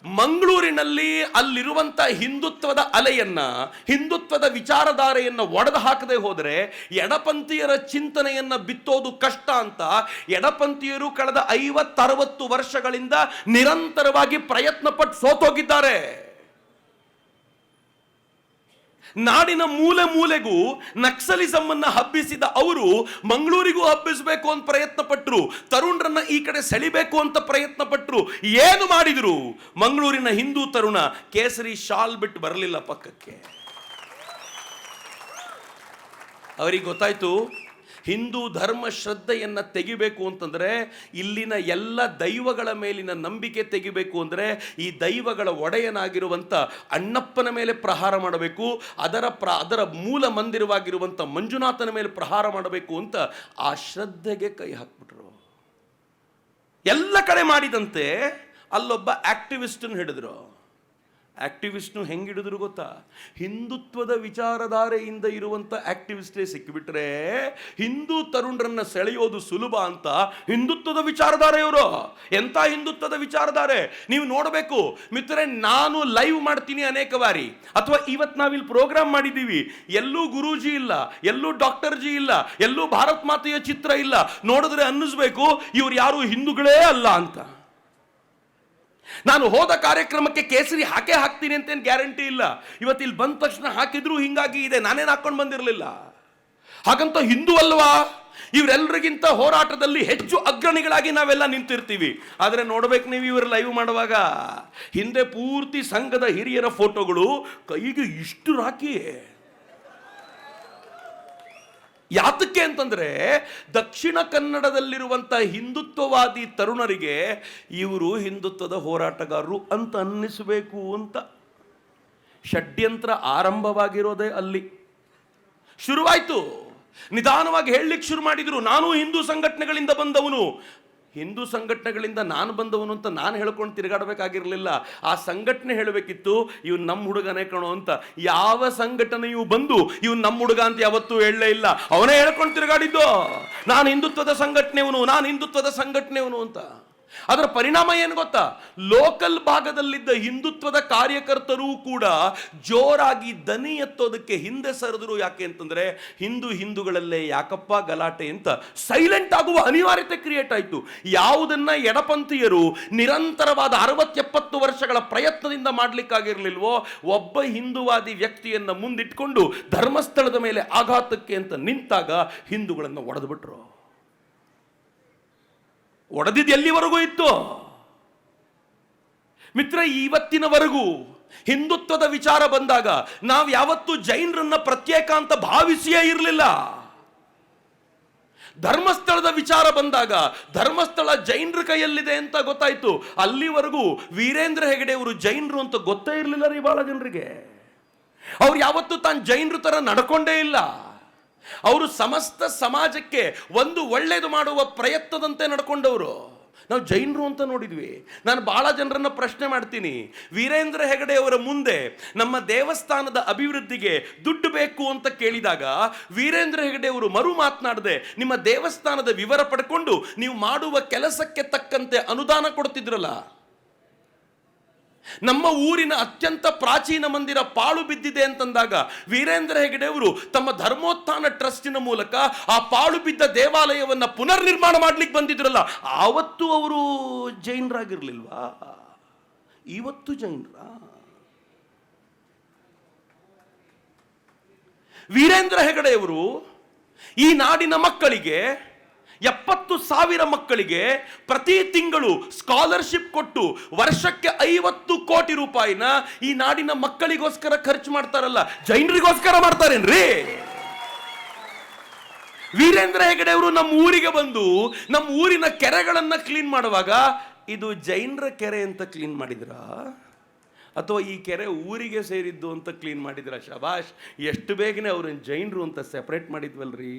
ಮಂಗಳೂರಿನಲ್ಲಿ ಅಲ್ಲಿರುವಂತ ಹಿಂದುತ್ವದ ಅಲೆಯನ್ನ, ಹಿಂದುತ್ವದ ವಿಚಾರಧಾರೆಯನ್ನು ಒಡೆದು ಹಾಕದೆ ಹೋದರೆ ಎಡಪಂಥೀಯರ ಚಿಂತನೆಯನ್ನ ಬಿತ್ತೋದು ಕಷ್ಟ ಅಂತ ಎಡಪಂಥೀಯರು ಕಳೆದ 50-60 ವರ್ಷಗಳಿಂದ ನಿರಂತರವಾಗಿ ಪ್ರಯತ್ನ ಪಟ್ಟು ಸೋತೋಗಿದ್ದಾರೆ. ನಾಡಿನ ಮೂಲೆ ಮೂಲೆಗೂ ನಕ್ಸಲಿಸಮ್ ಅನ್ನ ಹಬ್ಬಿಸಿದ ಅವರು ಮಂಗಳೂರಿಗೂ ಹಬ್ಬಿಸಬೇಕು ಅಂತ ಪ್ರಯತ್ನ ಪಟ್ಟರು, ತರುಣರನ್ನ ಈ ಕಡೆ ಸೆಳಿಬೇಕು ಅಂತ ಪ್ರಯತ್ನ ಪಟ್ಟರು. ಏನು ಮಾಡಿದ್ರು? ಮಂಗಳೂರಿನ ಹಿಂದೂ ತರುಣ ಕೇಸರಿ ಶಾಲ್ ಬಿಟ್ಟು ಬರಲಿಲ್ಲ ಪಕ್ಕಕ್ಕೆ. ಅವರಿಗೆ ಗೊತ್ತಾಯ್ತು, ಹಿಂದೂ ಧರ್ಮ ಶ್ರದ್ಧೆಯನ್ನು ತೆಗಿಬೇಕು ಅಂತಂದರೆ, ಇಲ್ಲಿನ ಎಲ್ಲ ದೈವಗಳ ಮೇಲಿನ ನಂಬಿಕೆ ತೆಗಿಬೇಕು ಅಂದರೆ ಈ ದೈವಗಳ ಒಡೆಯನಾಗಿರುವಂಥ ಅಣ್ಣಪ್ಪನ ಮೇಲೆ ಪ್ರಹಾರ ಮಾಡಬೇಕು, ಅದರ ಮೂಲ ಮಂದಿರವಾಗಿರುವಂಥ ಮಂಜುನಾಥನ ಮೇಲೆ ಪ್ರಹಾರ ಮಾಡಬೇಕು ಅಂತ ಆ ಶ್ರದ್ಧೆಗೆ ಕೈ ಹಾಕ್ಬಿಟ್ರು. ಎಲ್ಲ ಕಡೆ ಮಾಡಿದಂತೆ ಅಲ್ಲೊಬ್ಬ ಆಕ್ಟಿವಿಸ್ಟನ್ನು ಹಿಡಿದ್ರು. ಆಕ್ಟಿವಿಸ್ಟ್ನು ಹೆಂಗೆ ಹಿಡಿದ್ರು ಗೊತ್ತಾ? ಹಿಂದುತ್ವದ ವಿಚಾರಧಾರೆಯಿಂದ ಇರುವಂಥ ಆಕ್ಟಿವಿಸ್ಟೇ ಸಿಕ್ಕಿಬಿಟ್ರೆ ಹಿಂದೂ ತರುಣರನ್ನ ಸೆಳೆಯೋದು ಸುಲಭ ಅಂತ ಹಿಂದುತ್ವದ ವಿಚಾರಧಾರೆಯವರು. ಎಂಥ ಹಿಂದುತ್ವದ ವಿಚಾರಧಾರೆ ನೀವು ನೋಡಬೇಕು ಮಿತ್ರರೇ. ನಾನು ಲೈವ್ ಮಾಡ್ತೀನಿ ಅನೇಕ ಬಾರಿ, ಅಥವಾ ಇವತ್ತು ನಾವಿಲ್ಲಿ ಪ್ರೋಗ್ರಾಮ್ ಮಾಡಿದ್ದೀವಿ, ಎಲ್ಲೂ ಗುರೂಜಿ ಇಲ್ಲ, ಎಲ್ಲೂ ಡಾಕ್ಟರ್ ಜಿ ಇಲ್ಲ, ಎಲ್ಲೂ ಭಾರತ್ ಮಾತೆಯ ಚಿತ್ರ ಇಲ್ಲ. ನೋಡಿದ್ರೆ ಅನ್ನಿಸ್ಬೇಕು ಇವ್ರು ಯಾರು ಹಿಂದೂಗಳೇ ಅಲ್ಲ ಅಂತ. ನಾನು ಹೋದ ಕಾರ್ಯಕ್ರಮಕ್ಕೆ ಕೇಸರಿ ಹಾಕ್ತೀನಿ ಅಂತೇನು ಗ್ಯಾರಂಟಿ ಇಲ್ಲ. ಇವತ್ತು ಇಲ್ಲಿ ಬಂದ ತಕ್ಷಣ ಹಾಕಿದ್ರು ಹಿಂಗಾಗಿ ಇದೆ, ನಾನೇನು ಹಾಕೊಂಡು ಬಂದಿರಲಿಲ್ಲ. ಹಾಗಂತ ಹಿಂದೂ ಅಲ್ವಾ? ಇವರೆಲ್ಲರಿಗಿಂತ ಹೋರಾಟದಲ್ಲಿ ಹೆಚ್ಚು ಅಗ್ರಣಿಗಳಾಗಿ ನಾವೆಲ್ಲ ನಿಂತಿರ್ತೀವಿ. ಆದರೆ ನೋಡ್ಬೇಕು ನೀವು, ಇವರು ಲೈವ್ ಮಾಡುವಾಗ ಹಿಂದೆ ಪೂರ್ತಿ ಸಂಘದ ಹಿರಿಯರ ಫೋಟೋಗಳು, ಕೈಗೆ ಇಷ್ಟು ರಾಕಿ. ಯಾತಕ್ಕೆ ಅಂತಂದ್ರೆ ದಕ್ಷಿಣ ಕನ್ನಡದಲ್ಲಿರುವಂಥ ಹಿಂದುತ್ವವಾದಿ ತರುಣರಿಗೆ ಇವರು ಹಿಂದುತ್ವದ ಹೋರಾಟಗಾರರು ಅಂತ ಅನ್ನಿಸಬೇಕು ಅಂತ. ಷಡ್ಯಂತ್ರ ಆರಂಭವಾಗಿರೋದೇ ಅಲ್ಲಿ ಶುರುವಾಯಿತು. ನಿಧಾನವಾಗಿ ಹೇಳಲಿಕ್ಕೆ ಶುರು ಮಾಡಿದ್ರು, ನಾನು ಹಿಂದೂ ಸಂಘಟನೆಗಳಿಂದ ಬಂದವನು, ಹಿಂದೂ ಸಂಘಟನೆಗಳಿಂದ ನಾನು ಬಂದವನು ಅಂತ ನಾನು ಹೇಳ್ಕೊಂಡು ತಿರುಗಾಡಬೇಕಾಗಿರಲಿಲ್ಲ. ಆ ಸಂಘಟನೆ ಹೇಳಬೇಕಿತ್ತು ಇವ್ನು ನಮ್ಮ ಹುಡುಗನೇ ಕಣೋ ಅಂತ. ಯಾವ ಸಂಘಟನೆಯು ಬಂದು ಇವ್ನು ನಮ್ಮ ಹುಡುಗ ಅಂತ ಯಾವತ್ತೂ ಹೇಳಲೇ ಇಲ್ಲ. ಅವನೇ ಹೇಳ್ಕೊಂಡು ತಿರುಗಾಡಿದ್ದು, ನಾನು ಹಿಂದುತ್ವದ ಸಂಘಟನೆಯವನು ಅಂತ. ಅದರ ಪರಿಣಾಮ ಏನು ಗೊತ್ತಾ? ಲೋಕಲ್ ಭಾಗದಲ್ಲಿದ್ದ ಹಿಂದುತ್ವದ ಕಾರ್ಯಕರ್ತರು ಕೂಡ ಜೋರಾಗಿ ದನಿ ಎತ್ತೋದಕ್ಕೆ ಹಿಂದೆ ಸರಿದ್ರು. ಯಾಕೆ ಅಂತಂದ್ರೆ ಹಿಂದೂಗಳಲ್ಲೇ ಯಾಕಪ್ಪ ಗಲಾಟೆ ಅಂತ ಸೈಲೆಂಟ್ ಆಗುವ ಅನಿವಾರ್ಯತೆ ಕ್ರಿಯೇಟ್ ಆಯಿತು. ಯಾವುದನ್ನ ಎಡಪಂಥೀಯರು ನಿರಂತರವಾದ 60-70 ವರ್ಷಗಳ ಪ್ರಯತ್ನದಿಂದ ಮಾಡಲಿಕ್ಕಾಗಿರ್ಲಿಲ್ವೋ, ಒಬ್ಬ ಹಿಂದೂವಾದಿ ವ್ಯಕ್ತಿಯನ್ನ ಮುಂದಿಟ್ಕೊಂಡು ಧರ್ಮಸ್ಥಳದ ಮೇಲೆ ಆಘಾತಕ್ಕೆ ಅಂತ ನಿಂತಾಗ ಹಿಂದೂಗಳನ್ನು ಒಡೆದುಬಿಟ್ರು. ಒಡೆದಿದ್ದು ಎಲ್ಲಿವರೆಗೂ ಇತ್ತು ಮಿತ್ರ? ಇವತ್ತಿನವರೆಗೂ ಹಿಂದುತ್ವದ ವಿಚಾರ ಬಂದಾಗ ನಾವು ಯಾವತ್ತೂ ಜೈನರನ್ನ ಪ್ರತ್ಯೇಕ ಅಂತ ಭಾವಿಸಿಯೇ ಇರಲಿಲ್ಲ. ಧರ್ಮಸ್ಥಳದ ವಿಚಾರ ಬಂದಾಗ ಧರ್ಮಸ್ಥಳ ಜೈನರ ಕೈಯಲ್ಲಿದೆ ಅಂತ ಗೊತ್ತಾಯ್ತು. ಅಲ್ಲಿವರೆಗೂ ವೀರೇಂದ್ರ ಹೆಗಡೆ ಅವರು ಜೈನರು ಅಂತ ಗೊತ್ತೇ ಇರಲಿಲ್ಲ ರೀ ಬಹಳ ಜನರಿಗೆ. ಅವ್ರು ಯಾವತ್ತೂ ತಾನು ಜೈನರ ತರ ನಡ್ಕೊಂಡೇ ಇಲ್ಲ. ಅವರು ಸಮಸ್ತ ಸಮಾಜಕ್ಕೆ ಒಂದು ಒಳ್ಳೆಯದು ಮಾಡುವ ಪ್ರಯತ್ನದಂತೆ ನಡ್ಕೊಂಡವರು. ನಾವು ಜೈನರು ಅಂತ ನೋಡಿದ್ವಿ. ನಾನು ಬಹಳ ಜನರನ್ನ ಪ್ರಶ್ನೆ ಮಾಡ್ತೀನಿ, ವೀರೇಂದ್ರ ಹೆಗಡೆ ಅವರ ಮುಂದೆ ನಮ್ಮ ದೇವಸ್ಥಾನದ ಅಭಿವೃದ್ಧಿಗೆ ದುಡ್ಡು ಬೇಕು ಅಂತ ಕೇಳಿದಾಗ ವೀರೇಂದ್ರ ಹೆಗಡೆ ಅವರು ಮರು ಮಾತನಾಡದೆ ನಿಮ್ಮ ದೇವಸ್ಥಾನದ ವಿವರ ಪಡ್ಕೊಂಡು ನೀವು ಮಾಡುವ ಕೆಲಸಕ್ಕೆ ತಕ್ಕಂತೆ ಅನುದಾನ ಕೊಡ್ತಿದ್ರಲ್ಲ. ನಮ್ಮ ಊರಿನ ಅತ್ಯಂತ ಪ್ರಾಚೀನ ಮಂದಿರ ಪಾಳು ಬಿದ್ದಿದೆ ಅಂತಂದಾಗ ವೀರೇಂದ್ರ ಹೆಗಡೆ ಅವರು ತಮ್ಮ ಧರ್ಮೋತ್ಥಾನ ಟ್ರಸ್ಟಿನ ಮೂಲಕ ಆ ಪಾಳು ಬಿದ್ದ ದೇವಾಲಯವನ್ನು ಪುನರ್ ನಿರ್ಮಾಣ ಮಾಡ್ಲಿಕ್ಕೆ ಬಂದಿದ್ರಲ್ಲ, ಆವತ್ತು ಅವರು ಜೈನರಾಗಿರ್ಲಿಲ್ವಾ? ಇವತ್ತು ಜೈನರ? ವೀರೇಂದ್ರ ಹೆಗಡೆ ಅವರು ಈ ನಾಡಿನ ಮಕ್ಕಳಿಗೆ 70,000 ಮಕ್ಕಳಿಗೆ ಪ್ರತಿ ತಿಂಗಳು ಸ್ಕಾಲರ್ಶಿಪ್ ಕೊಟ್ಟು ವರ್ಷಕ್ಕೆ 50 ಕೋಟಿ ರೂಪಾಯಿನ ಈ ನಾಡಿನ ಮಕ್ಕಳಿಗೋಸ್ಕರ ಖರ್ಚು ಮಾಡ್ತಾರಲ್ಲ, ಜೈನರಿಗೋಸ್ಕರ ಮಾಡ್ತಾರೇನ್ರಿ? ವೀರೇಂದ್ರ ಹೆಗಡೆ ಅವರು ನಮ್ಮ ಊರಿಗೆ ಬಂದು ನಮ್ಮ ಊರಿನ ಕೆರೆಗಳನ್ನ ಕ್ಲೀನ್ ಮಾಡುವಾಗ ಇದು ಜೈನರ ಕೆರೆ ಅಂತ ಕ್ಲೀನ್ ಮಾಡಿದ್ರ ಅಥವಾ ಈ ಕೆರೆ ಊರಿಗೆ ಸೇರಿದ್ದು ಅಂತ ಕ್ಲೀನ್ ಮಾಡಿದ್ರ? ಶಬಾಷ್, ಎಷ್ಟು ಬೇಗನೆ ಅವ್ರನ್ನ ಜೈನರು ಅಂತ ಸೆಪರೇಟ್ ಮಾಡಿದ್ವಲ್ರಿ.